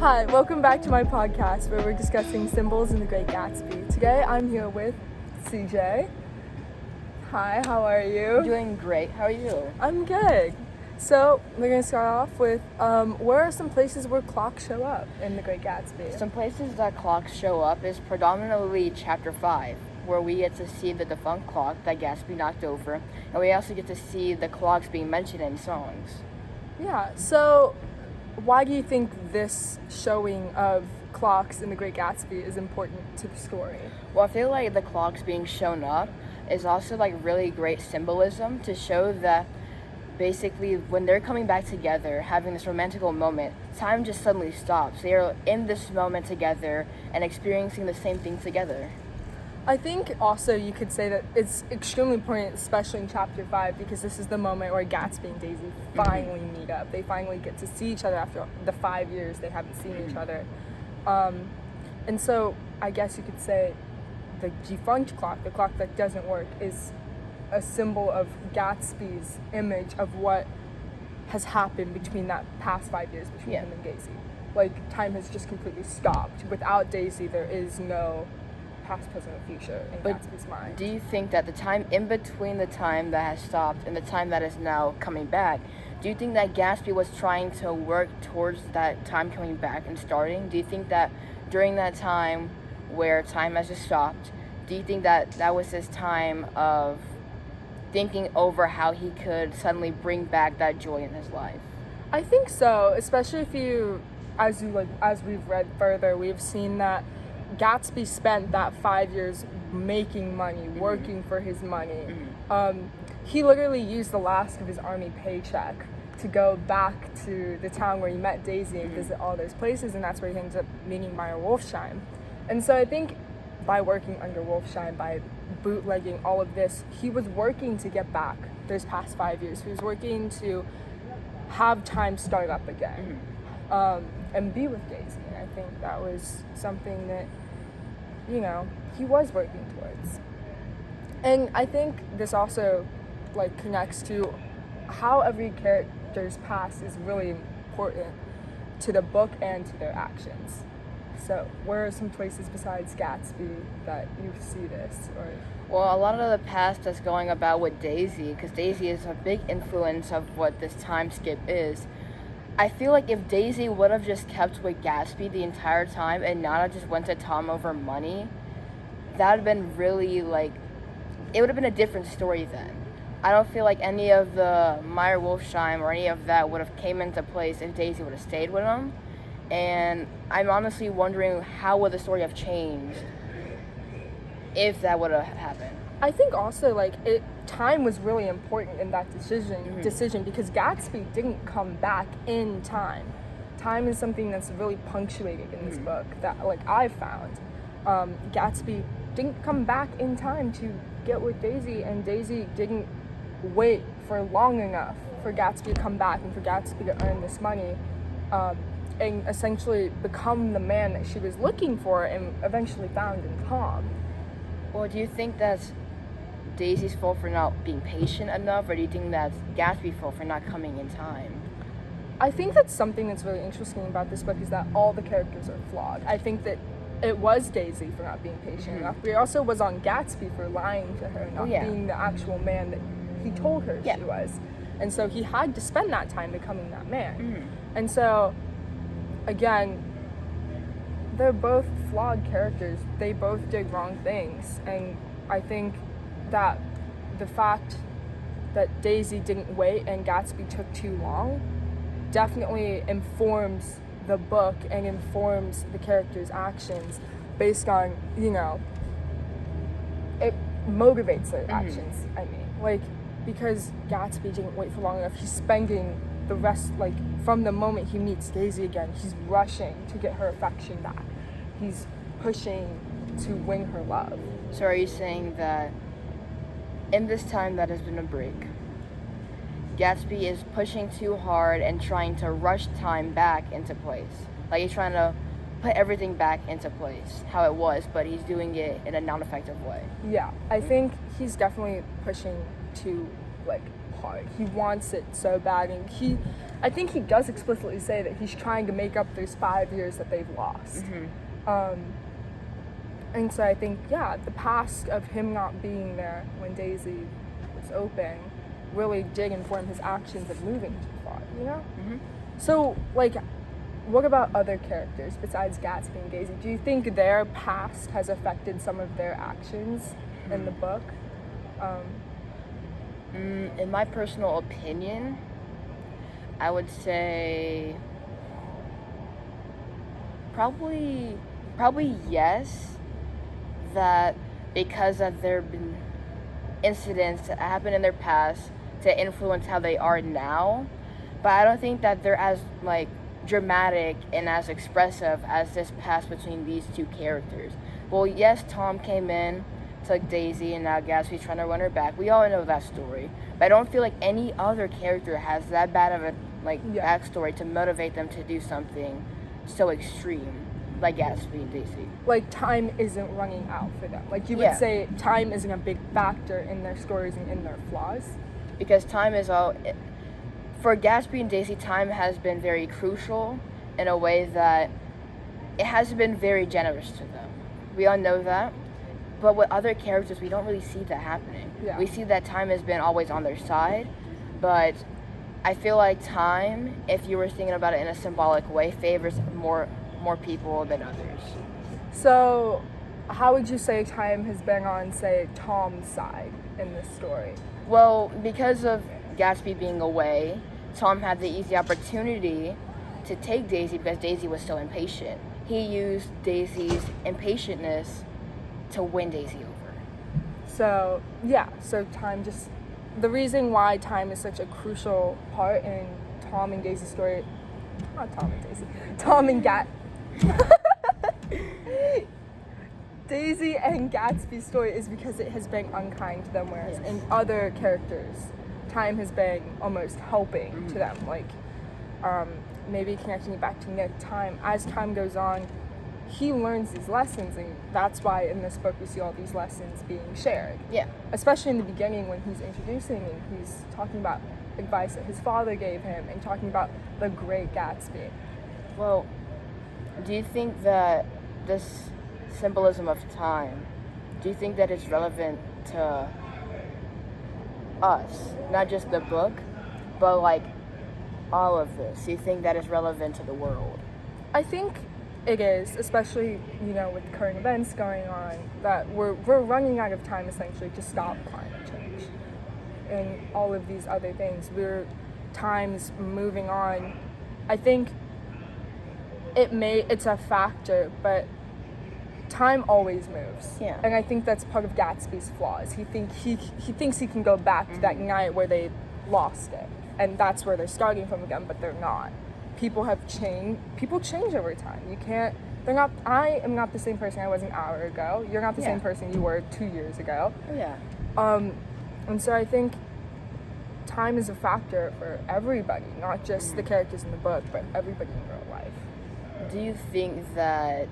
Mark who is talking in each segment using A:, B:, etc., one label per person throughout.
A: Hi, welcome back to my podcast where we're discussing symbols in the Great Gatsby. Today I'm here with CJ. Hi, how are you?
B: Doing great. How are you?
A: I'm good. So we're going to start off with where are some places where clocks show up in the Great Gatsby?
B: Some places that clocks show up is predominantly Chapter 5, where we get to see the defunct clock that Gatsby knocked over, and we also get to see the clocks being mentioned in songs.
A: Yeah, so why do you think this showing of clocks in the Great Gatsby is important to the story?
B: Well, I feel like the clocks being shown up is also like really great symbolism to show that basically when they're coming back together, having this romantical moment, time just suddenly stops. They are in this moment together and experiencing the same thing together.
A: I think also you could say that it's extremely important, especially in Chapter 5, because this is the moment where Gatsby and Daisy finally meet up. They finally get to see each other after the 5 years they haven't seen each other. And so I guess you could say the defunct clock, the clock that doesn't work, is a symbol of Gatsby's image of what has happened between that past 5 years between him and Daisy. Like, time has just completely stopped. Without Daisy, there is no past, present, or future in Gatsby's mind.
B: Do you think that the time in between the time that has stopped and the time that is now coming back, do you think that Gatsby was trying to work towards that time coming back and starting? Do you think that during that time where time has just stopped, do you think that that was his time of thinking over how he could suddenly bring back that joy in his life?
A: I think so, especially if as we've read further, we've seen that Gatsby spent that 5 years making money, working for his money. He literally used the last of his army paycheck to go back to the town where he met Daisy and visit all those places, and that's where he ends up meeting Meyer Wolfsheim. And so I think by working under Wolfsheim, by bootlegging all of this, he was working to get back those past 5 years. He was working to have time start up again, and be with Daisy. And I think that was something that, he was working towards. And I think this also connects to how every character's past is really important to the book and to their actions. So where are some places besides Gatsby that you see this?
B: Well, a lot of the past that's going about with Daisy, because Daisy is a big influence of what this time skip is. I feel like if Daisy would have just kept with Gatsby the entire time and not just went to Tom over money, that would have been really it would have been a different story then. I don't feel like any of the Meyer Wolfsheim or any of that would have came into place if Daisy would have stayed with him. And I'm honestly wondering how would the story have changed if that would have happened.
A: I think also time was really important in that decision because Gatsby didn't come back in time. Time is something that's really punctuated in this book that I found. Gatsby didn't come back in time to get with Daisy, and Daisy didn't wait for long enough for Gatsby to come back and for Gatsby to earn this money and essentially become the man that she was looking for and eventually found in Tom.
B: Well, do you think that's Daisy's fault for not being patient enough, or do you think that's Gatsby's fault for not coming in time?
A: I think that's something that's really interesting about this book is that all the characters are flawed. I think that it was Daisy for not being patient enough, but it also was on Gatsby for lying to her, not being the actual man that he told her she was. And so he had to spend that time becoming that man. And so, again, they're both flawed characters. They both did wrong things. And I think that the fact that Daisy didn't wait and Gatsby took too long definitely informs the book and informs the characters' actions based on, it motivates their actions, because Gatsby didn't wait for long enough. He's spending the rest, from the moment he meets Daisy again, he's rushing to get her affection back. He's pushing to win her love.
B: So are you saying that in this time that has been a break, Gatsby is pushing too hard and trying to rush time back into place? He's trying to put everything back into place, how it was, but he's doing it in a non-effective way.
A: Yeah, I think he's definitely pushing too hard. He wants it so bad, and I think he does explicitly say that he's trying to make up those 5 years that they've lost. And so I think, the past of him not being there when Daisy was open really did inform his actions of moving too far, you know? So, like, what about other characters besides Gatsby and Daisy? Do you think their past has affected some of their actions in the book?
B: In my personal opinion, I would say probably yes, that because of there been incidents that happened in their past to influence how they are now, but I don't think that they're as like dramatic and as expressive as this past between these two characters. Well, yes, Tom came in, took Daisy, and now Gatsby's trying to run her back. We all know that story, but I don't feel like any other character has that bad of a backstory to motivate them to do something so extreme like Gatsby and Daisy.
A: Like, time isn't running out for them. Like, you would say time isn't a big factor in their stories and in their flaws.
B: Because time is all... For Gatsby and Daisy, time has been very crucial in a way that it hasn't been very generous to them. We all know that. But with other characters, we don't really see that happening.
A: Yeah.
B: We see that time has been always on their side, but I feel like time, if you were thinking about it in a symbolic way, favors more people than others.
A: So, how would you say time has been on, say, Tom's side in this story?
B: Well, because of Gatsby being away, Tom had the easy opportunity to take Daisy because Daisy was so impatient. He used Daisy's impatientness to win Daisy over.
A: So, so time just... The reason why time is such a crucial part in Tom and Daisy's story... Not Tom and Daisy. Tom and Daisy and Gatsby's story is because it has been unkind to them, whereas in other characters, time has been almost helping to them. Like, maybe connecting it back to Nick, as time goes on, he learns these lessons, and that's why in this book we see all these lessons being shared.
B: Yeah.
A: Especially in the beginning when he's introducing and he's talking about advice that his father gave him and talking about the Great Gatsby.
B: Well, do you think that this symbolism of time, do you think that it's relevant to us? Not just the book, but like all of this. Do you think that is relevant to the world?
A: I think it is, especially, with current events going on, that we're running out of time essentially to stop climate change and all of these other things. Time's moving on. I think it's a factor, but time always moves.
B: Yeah.
A: And I think that's part of Gatsby's flaws. He thinks he can go back to that night where they lost it, and that's where they're starting from again, but they're not. People have changed. People change over time. I am not the same person I was an hour ago. You're not the same person you were 2 years ago.
B: Yeah.
A: And so I think time is a factor for everybody, not just the characters in the book, but everybody in real life.
B: Do you think that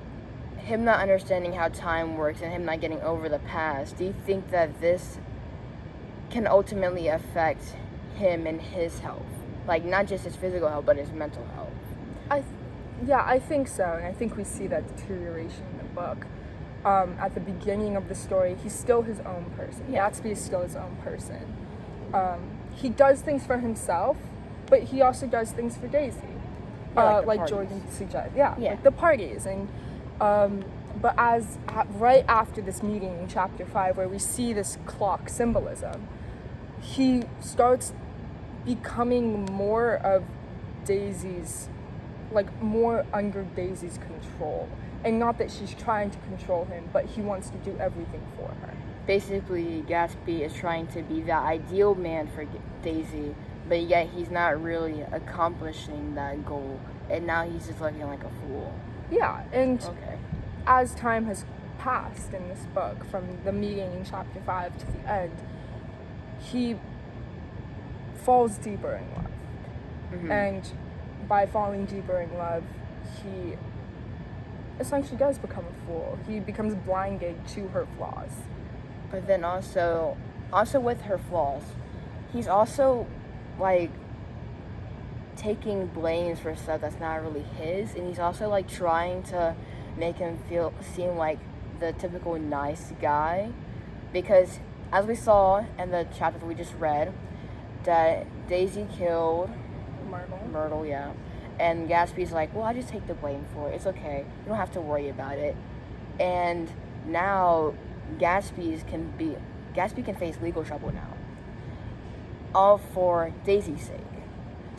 B: him not understanding how time works and him not getting over the past, do you think that this can ultimately affect him and his health? Like, not just his physical health, but his mental health.
A: I think so, and I think we see that deterioration in the book. At the beginning of the story, he's still his own person.
B: Yeah.
A: Gatsby is still his own person. He does things for himself, but he also does things for Daisy. Like Jordan suggested. Like the parties. And but right after this meeting in chapter 5, where we see this clock symbolism, he starts becoming more of Daisy's, more under Daisy's control. And not that she's trying to control him, but he wants to do everything for her.
B: Basically, Gatsby is trying to be the ideal man for Daisy, but yet he's not really accomplishing that goal, and now he's just looking like a fool.
A: Yeah, and as time has passed in this book, from the meeting in chapter 5 to the end, he falls deeper in love. Mm-hmm. And by falling deeper in love, he essentially does become a fool. He becomes blinded to her flaws.
B: But then also with her flaws, he's also taking blames for stuff that's not really his, and he's also like trying to make him seem like the typical nice guy, because as we saw in the chapter that we just read, that Daisy killed Myrtle, yeah. And Gatsby's like, well, I just take the blame for it. It's okay. You don't have to worry about it. And now Gatsby can face legal trouble now. All for Daisy's sake.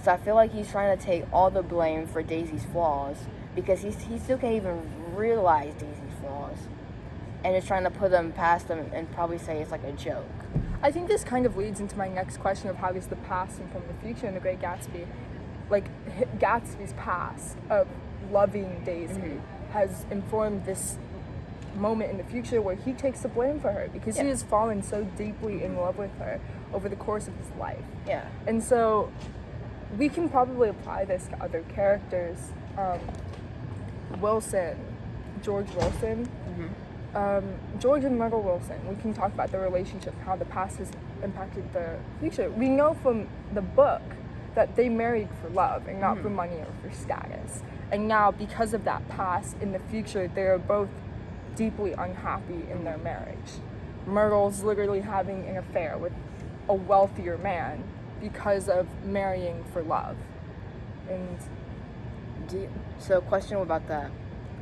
B: So I feel like he's trying to take all the blame for Daisy's flaws, because he still can't even realize Daisy's flaws. And is trying to put them past them and probably say it's like a joke.
A: I think this kind of leads into my next question of how does the past inform the future in The Great Gatsby. Like, Gatsby's past of loving Daisy has informed this moment in the future where he takes the blame for her, because he has fallen so deeply in love with her over the course of his life.
B: Yeah.
A: And so we can probably apply this to other characters. George Wilson. George and Myrtle Wilson, we can talk about the relationship, how the past has impacted the future. We know from the book that they married for love and not for money or for status. And now, because of that past, in the future, they are both deeply unhappy in their marriage. Myrtle's literally having an affair with a wealthier man because of marrying for love. And
B: so, question about that.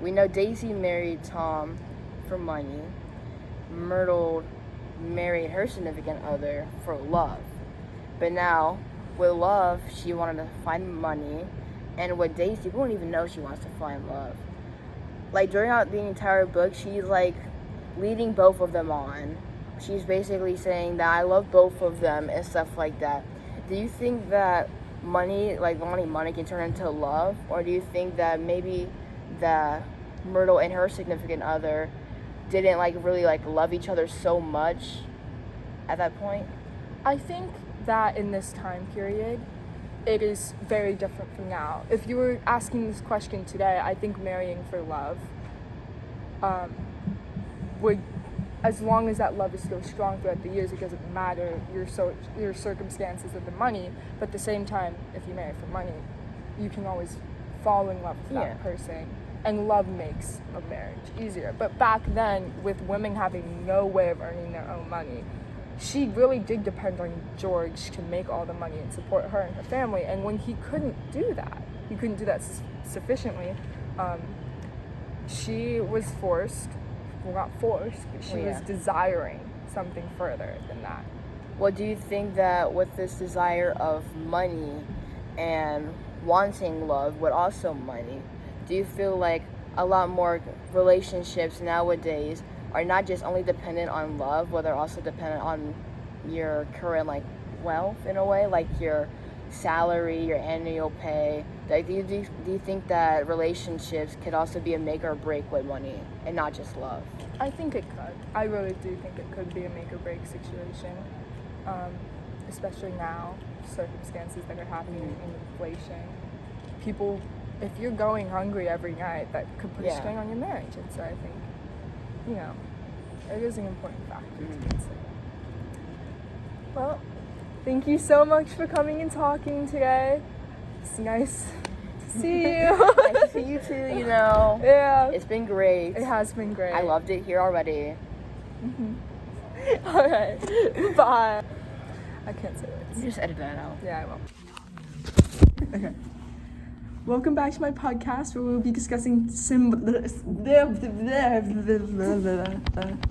B: We know Daisy married Tom for money. Myrtle married her significant other for love. But now, with love, she wanted to find money. And with Daisy, we don't even know she wants to find love. Like, during the entire book, she's like leading both of them on. She's basically saying that I love both of them and stuff like that. Do you think that money can turn into love? Or do you think that maybe that Myrtle and her significant other didn't really love each other so much at that point?
A: I think that in this time period, it is very different from now. If you were asking this question today, I think marrying for love would, as long as that love is still strong throughout the years, it doesn't matter your circumstances of the money. But at the same time, if you marry for money, you can always fall in love with that person. And love makes a marriage easier. But back then, with women having no way of earning their own money, she really did depend on George to make all the money and support her and her family. And when he couldn't do that sufficiently, she was not forced, but she was desiring something further than that.
B: Well, do you think that with this desire of money and wanting love, but also money, do you feel like a lot more relationships nowadays are not just only dependent on love, but they're also dependent on your current wealth in a way, like your salary, your annual pay? Like, do you think that relationships could also be a make or break with money and not just love?
A: I think it could. I really do think it could be a make or break situation, especially now, circumstances that are happening in inflation. People, if you're going hungry every night, that could put a strain on your marriage. And so I think, it is an important factor to consider. Well, thank you so much for coming and talking today. It's nice to see you.
B: Nice to see you too,
A: Yeah.
B: It's been great.
A: It has been great.
B: I loved it here already.
A: All right. Bye. I can't say this.
B: You just edit that out.
A: Yeah, I will. Okay. Welcome back to my podcast where we'll be discussing